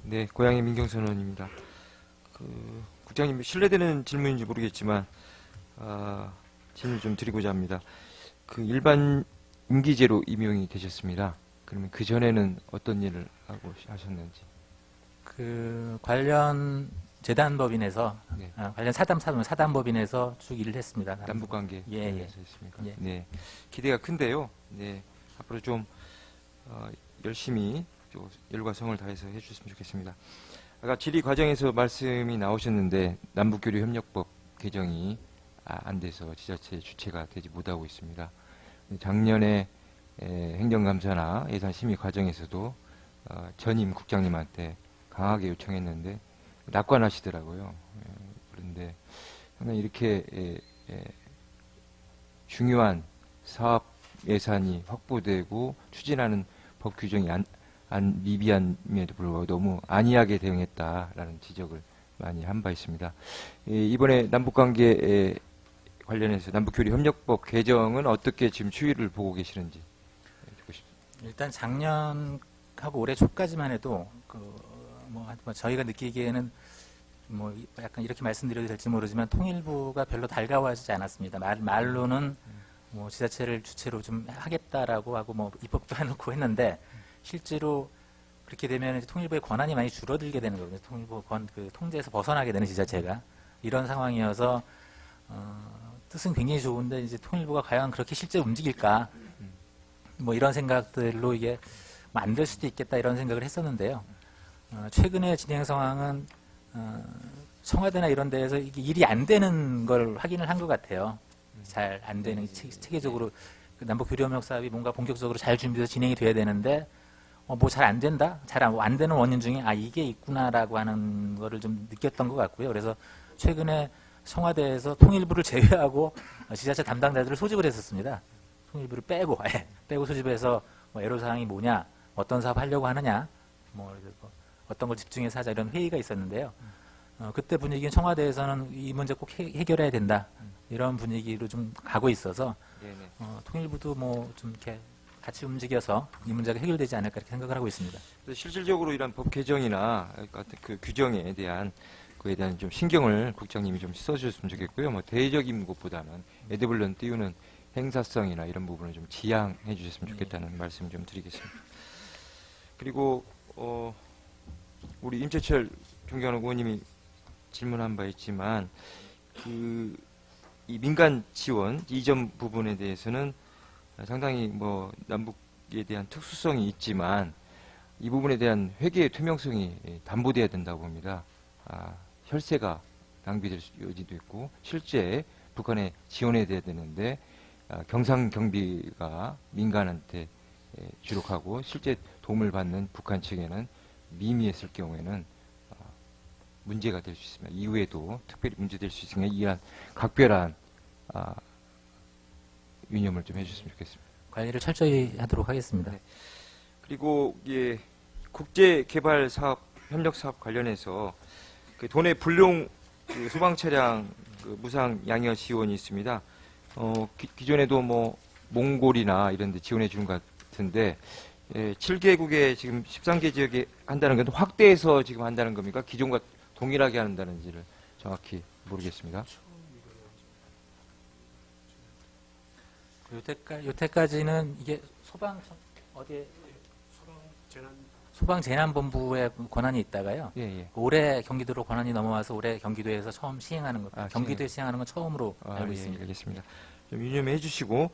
네, 고향의 민경선원입니다. 국장님, 실례되는 질문인지 모르겠지만, 질문 좀 드리고자 합니다. 일반 임기제로 임용이 되셨습니다. 그러면 그 전에는 어떤 일을 하고 하셨는지? 관련 재단법인에서, 네. 관련 사단법인에서 쭉 일을 했습니다. 남북관계 예. 했습니까? 예. 네. 기대가 큰데요. 네. 앞으로 좀, 열심히 또 열과 성을 다해서 해주셨으면 좋겠습니다. 아까 질의 과정에서 말씀이 나오셨는데 남북교류협력법 개정이 안 돼서 지자체 주체가 되지 못하고 있습니다. 작년에 행정감사나 예산심의 과정에서도 전임 국장님한테 강하게 요청했는데 낙관하시더라고요. 그런데 상당히 이렇게 중요한 사업 예산이 확보되고 추진하는 법 규정이 미비함에도 불구하고 너무 안이하게 대응했다라는 지적을 많이 한 바 있습니다. 이번에 남북관계 관련해서 남북교류협력법 개정은 어떻게 지금 추이를 보고 계시는지 듣고 싶습니다. 일단 작년하고 올해 초까지만 해도 저희가 느끼기에는 약간 이렇게 말씀드려도 될지 모르지만 통일부가 별로 달가워하지 않았습니다. 말로는 지자체를 주체로 좀 하겠다라고 하고 입법도 해놓고 했는데 실제로 그렇게 되면 이제 통일부의 권한이 많이 줄어들게 되는 거거든요. 통일부 통제에서 벗어나게 되는 지자체가 이런 상황이어서 뜻은 굉장히 좋은데 이제 통일부가 과연 그렇게 실제 움직일까 이런 생각들로 이게 안 될 수도 있겠다 이런 생각을 했었는데요. 최근의 진행 상황은 청와대나 이런 데에서 이게 일이 안 되는 걸 확인을 한 것 같아요. 잘 안 되는 체계적으로 남북교류협력 사업이 뭔가 본격적으로 잘 준비돼서 진행이 돼야 되는데 잘 안 된다? 잘 안 되는 원인 중에 이게 있구나라고 하는 거를 좀 느꼈던 것 같고요. 그래서 최근에 청와대에서 통일부를 제외하고 지자체 담당자들을 소집을 했었습니다. 통일부를 빼고 소집해서 애로사항이 뭐냐, 어떤 사업 하려고 하느냐, 어떤 걸 집중해서 하자 이런 회의가 있었는데요. 그때 분위기는 청와대에서는 이 문제 꼭 해결해야 된다 이런 분위기로 좀 가고 있어서 통일부도 좀 이렇게 같이 움직여서 이 문제가 해결되지 않을까 이렇게 생각을 하고 있습니다. 실질적으로 이런 법 개정이나 같은 그 규정에 대한 그에 대한 좀 신경을 국장님이 좀 써주셨으면 좋겠고요. 대외적인 것보다는 에드블런 띄우는 행사성이나 이런 부분을 좀 지양해 주셨으면 좋겠다는 말씀 좀 드리겠습니다. 그리고 우리 임채철 존경하는 의원님이 질문한 바 있지만 이 민간 지원 이전 부분에 대해서는 상당히 남북에 대한 특수성이 있지만 이 부분에 대한 회계의 투명성이 담보돼야 된다고 봅니다. 혈세가 낭비될 여지도 있고 실제 북한에 지원해야 되는데 경상 경비가 민간한테 주력하고 실제 도움을 받는 북한 측에는 미미했을 경우에는 문제가 될 수 있습니다. 이후에도 특별히 문제될 수 있으니까 이러한 각별한 유념을 좀 해주셨으면 좋겠습니다. 관리를 철저히 하도록 하겠습니다. 네. 그리고 국제개발 사업, 협력 사업 관련해서 도내 불용 소방 차량 무상 양여 지원이 있습니다. 기존에도 몽골이나 이런 데 지원해 주는 것 같은데 7개국에 지금 13개 지역에 한다는 건 확대해서 지금 한다는 겁니까? 기존과 동일하게 한다는지를 정확히 모르겠습니다. 여태까지는 이게 소방재난본부의 권한이 있다가요. 올해 경기도로 권한이 넘어와서 올해 경기도에서 처음 시행하는 것, 경기도에 시행하는 건 처음으로 알고 있습니다. 알겠습니다. 좀 유념해 주시고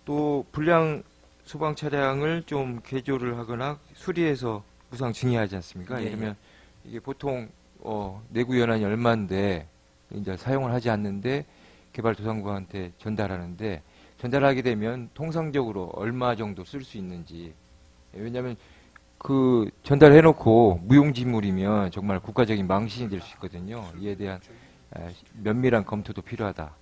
또 불량 소방 차량을 좀 개조를 하거나 수리해서 무상 증여하지 않습니까? 이러면 이게 보통 내구 연한이 얼마인데 이제 사용을 하지 않는데 개발도상국한테 전달하는데 전달하게 되면 통상적으로 얼마 정도 쓸 수 있는지 왜냐하면 전달해놓고 무용지물이면 정말 국가적인 망신이 될 수 있거든요. 이에 대한 면밀한 검토도 필요하다.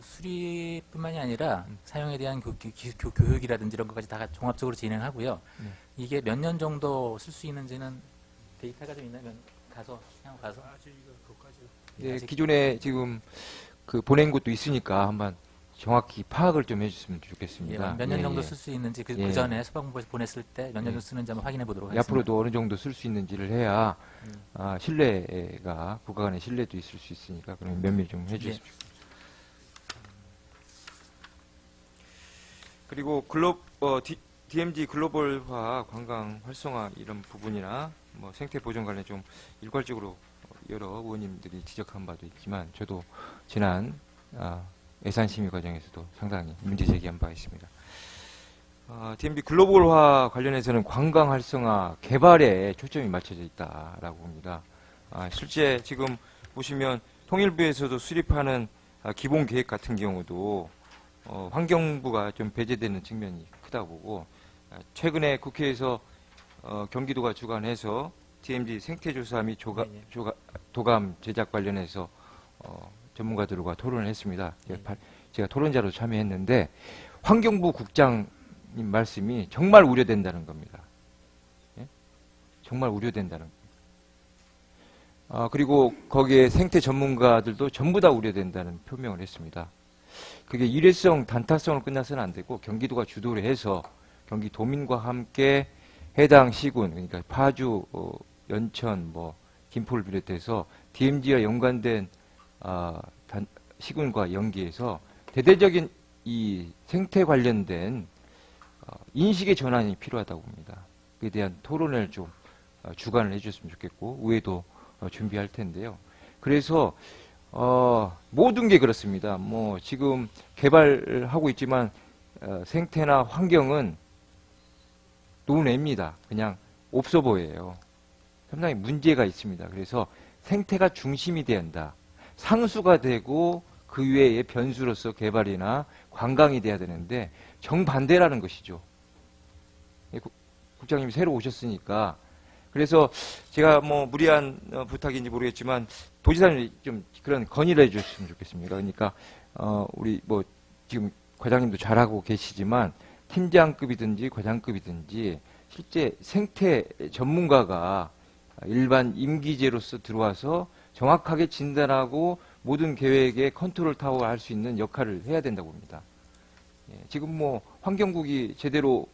수리뿐만이 아니라 사용에 대한 교육이라든지 이런 것까지 다 종합적으로 진행하고요. 이게 몇 년 정도 쓸 수 있는지는 데이터가 좀 있나면 가서. 기존에 지금 보낸 곳도 있으니까 한번 정확히 파악을 좀 해줬으면 예, 좋겠습니다. 몇 년 예, 정도 예. 쓸 수 있는지 그, 예. 그 전에 소방부에서 보냈을 때 몇 년 정도 쓰는지 한번 확인해 보도록 하겠습니다. 앞으로도 어느 정도 쓸 수 있는지를 해야 신뢰가 국가 간의 신뢰도 있을 수 있으니까 그럼 면밀 좀 해주십시오. 그리고 DMZ 글로벌화 관광 활성화 이런 부분이나 뭐 생태 보존 관련 좀 일괄적으로 여러 의원님들이 지적한 바도 있지만 저도 지난 예산 심의 과정에서도 상당히 문제 제기한 바 있습니다. DMZ 글로벌화 관련해서는 관광 활성화 개발에 초점이 맞춰져 있다라고 봅니다. 실제 지금 보시면 통일부에서도 수립하는 기본 계획 같은 경우도 환경부가 좀 배제되는 측면이 크다고 보고 최근에 국회에서 경기도가 주관해서 DMZ 생태조사 및 도감 제작 관련해서 전문가들과 토론을 했습니다. 제가 토론자로 참여했는데 환경부 국장님 말씀이 정말 우려된다는 겁니다. 예? 정말 우려된다는 겁니다. 그리고 거기에 생태 전문가들도 전부 다 우려된다는 표명을 했습니다. 그게 일회성, 단타성으로 끝나서는 안 되고 경기도가 주도를 해서 경기도민과 함께 해당 시군, 그러니까 파주, 연천, 김포를 비롯해서 DMZ와 연관된 시군과 연계해서 대대적인 이 생태 관련된 인식의 전환이 필요하다고 봅니다. 그에 대한 토론을 좀 주관을 해주셨으면 좋겠고 의회도 준비할 텐데요. 그래서 모든 게 그렇습니다. 지금 개발하고 있지만 생태나 환경은 논외입니다. 그냥 없어 보여요. 상당히 문제가 있습니다. 그래서 생태가 중심이 돼야 한다. 상수가 되고 그 외에 변수로서 개발이나 관광이 돼야 되는데 정반대라는 것이죠. 국장님이 새로 오셨으니까 그래서 제가 무리한 부탁인지 모르겠지만 도지사님 좀 그런 건의를 해주셨으면 좋겠습니다. 그러니까 우리 지금 과장님도 잘하고 계시지만 팀장급이든지 과장급이든지 실제 생태 전문가가 일반 임기제로서 들어와서 정확하게 진단하고 모든 계획에 컨트롤 타워 할 수 있는 역할을 해야 된다고 봅니다. 지금 환경국이 제대로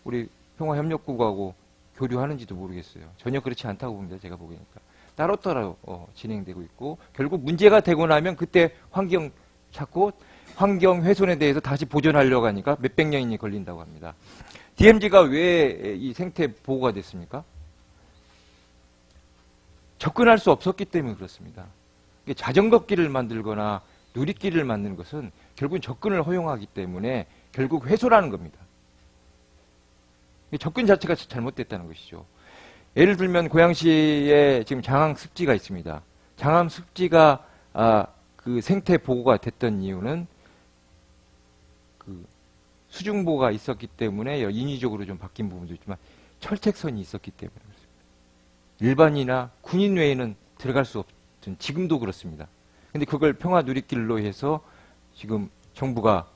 우리 평화협력국하고 교류하는지도 모르겠어요. 전혀 그렇지 않다고 봅니다. 제가 보기에니까. 따로따로 진행되고 있고 결국 문제가 되고 나면 그때 환경 찾고 환경 훼손에 대해서 다시 보존하려고 하니까 몇백 년이 걸린다고 합니다. DMZ가 왜 이 생태 보호가 됐습니까? 접근할 수 없었기 때문에 그렇습니다. 자전거 길을 만들거나 누리길을 만드는 것은 결국은 접근을 허용하기 때문에 결국 훼손하는 겁니다. 접근 자체가 잘못됐다는 것이죠. 예를 들면 고양시에 지금 장항 습지가 있습니다. 장항 습지가 그 생태 보호가 됐던 이유는 그 수중보가 있었기 때문에 인위적으로 좀 바뀐 부분도 있지만 철책선이 있었기 때문에 그렇습니다. 일반이나 군인 외에는 들어갈 수 없던 지금도 그렇습니다. 근데 그걸 평화 누리길로 해서 지금 정부가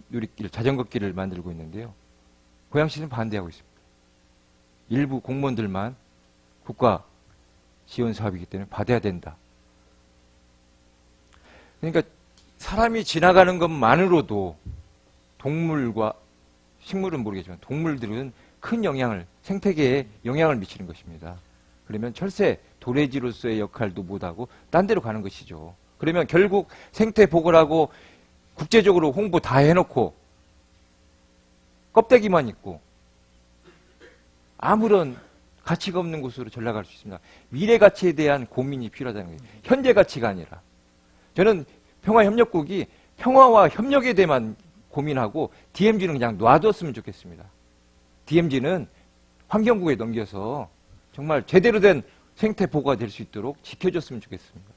누리길, 자전거 길을 만들고 있는데요. 고양시는 반대하고 있습니다. 일부 공무원들만 국가 지원 사업이기 때문에 받아야 된다. 그러니까 사람이 지나가는 것만으로도 동물과 식물은 모르겠지만 동물들은 큰 영향을 생태계에 영향을 미치는 것입니다. 그러면 철새 도래지로서의 역할도 못하고 딴 데로 가는 것이죠. 그러면 결국 생태 보호라고 국제적으로 홍보 다 해놓고 껍데기만 있고 아무런 가치가 없는 곳으로 전락할 수 있습니다. 미래 가치에 대한 고민이 필요하다는 거예요. 현재 가치가 아니라. 저는 평화협력국이 평화와 협력에 대해만 고민하고 DMZ는 그냥 놔뒀으면 좋겠습니다. DMZ는 환경국에 넘겨서 정말 제대로 된 생태 보호가 될 수 있도록 지켜줬으면 좋겠습니다.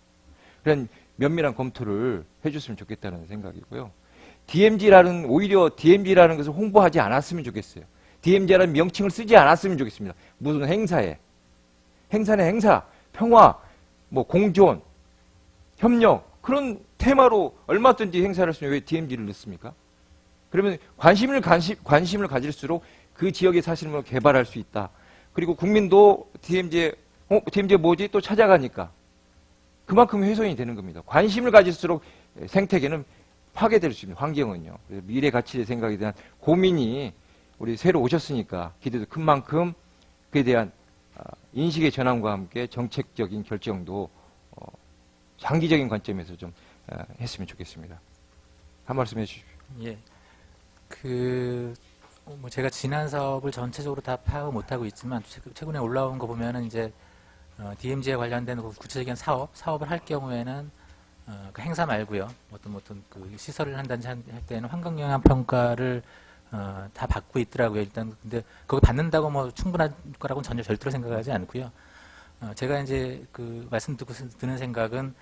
그런 면밀한 검토를 해줬으면 좋겠다는 생각이고요. 오히려 DMZ라는 것을 홍보하지 않았으면 좋겠어요. DMZ라는 명칭을 쓰지 않았으면 좋겠습니다. 무슨 행사에. 행사는 행사, 평화, 공존, 협력, 그런 테마로 얼마든지 행사를 할 수 있는 왜 DMZ를 넣습니까? 그러면 관심을 가질수록 그 지역의 사실을 개발할 수 있다. 그리고 국민도 DMZ 뭐지? 또 찾아가니까 그만큼 훼손이 되는 겁니다. 관심을 가질수록 생태계는 파괴될 수 있는 환경은요. 그래서 미래 가치의 생각에 대한 고민이 우리 새로 오셨으니까 기대도 큰 만큼 그에 대한 인식의 전환과 함께 정책적인 결정도 장기적인 관점에서 좀 했으면 좋겠습니다. 한 말씀 해주십시오. 예. 뭐 제가 지난 사업을 전체적으로 다 파악을 못하고 있지만, 최근에 올라온 거 보면은 이제, DMZ에 관련된 구체적인 사업을 할 경우에는, 그 행사 말고요. 어떤 그 시설을 한다든지 할 때는 환경영향 평가를, 다 받고 있더라고요. 일단, 근데, 그거 받는다고 뭐 충분한 거라고는 전혀 절대로 생각하지 않고요. 제가 이제 그 말씀 듣고 드는 생각은,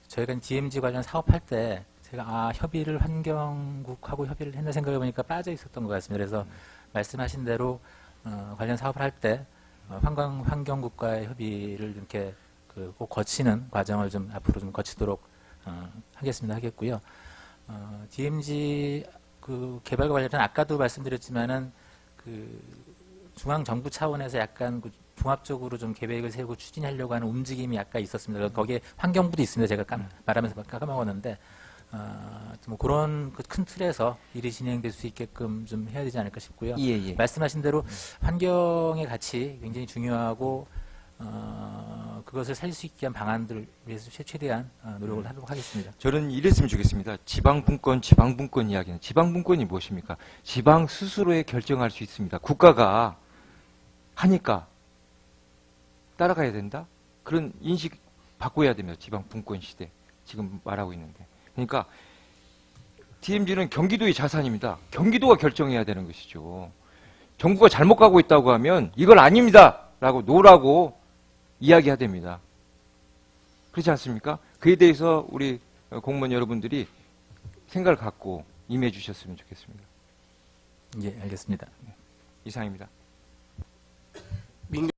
저희가 DMZ 관련 사업할 때, 제가 환경국하고 협의를 했나 생각해 보니까 빠져 있었던 것 같습니다. 그래서 말씀하신 대로 관련 사업을 할 때 환경국과의 협의를 이렇게 꼭 거치는 과정을 좀 앞으로 좀 거치도록 하겠고요. DMZ 그 개발과 관련된 아까도 말씀드렸지만은 중앙 정부 차원에서 약간 종합적으로 좀 계획을 세우고 추진하려고 하는 움직임이 약간 있었습니다. 거기에 환경부도 있습니다. 제가 말하면서 까먹었는데. 뭐 그런 큰 틀에서 일이 진행될 수 있게끔 좀 해야 되지 않을까 싶고요. 예. 말씀하신 대로 환경의 가치 굉장히 중요하고 그것을 살릴 수 있게 한 방안들을 위해서 최대한 노력을 하도록 하겠습니다. 저는 이랬으면 좋겠습니다. 지방분권 이야기는 지방분권이 무엇입니까? 지방 스스로에 결정할 수 있습니다. 국가가 하니까 따라가야 된다? 그런 인식 바꿔야 됩니다. 지방분권 시대. 지금 말하고 있는데. 그러니까 DMZ는 경기도의 자산입니다. 경기도가 결정해야 되는 것이죠. 정부가 잘못 가고 있다고 하면 이건 아닙니다 라고 노라고 이야기해야 됩니다. 그렇지 않습니까? 그에 대해서 우리 공무원 여러분들이 생각을 갖고 임해 주셨으면 좋겠습니다. 예, 알겠습니다. 이상입니다.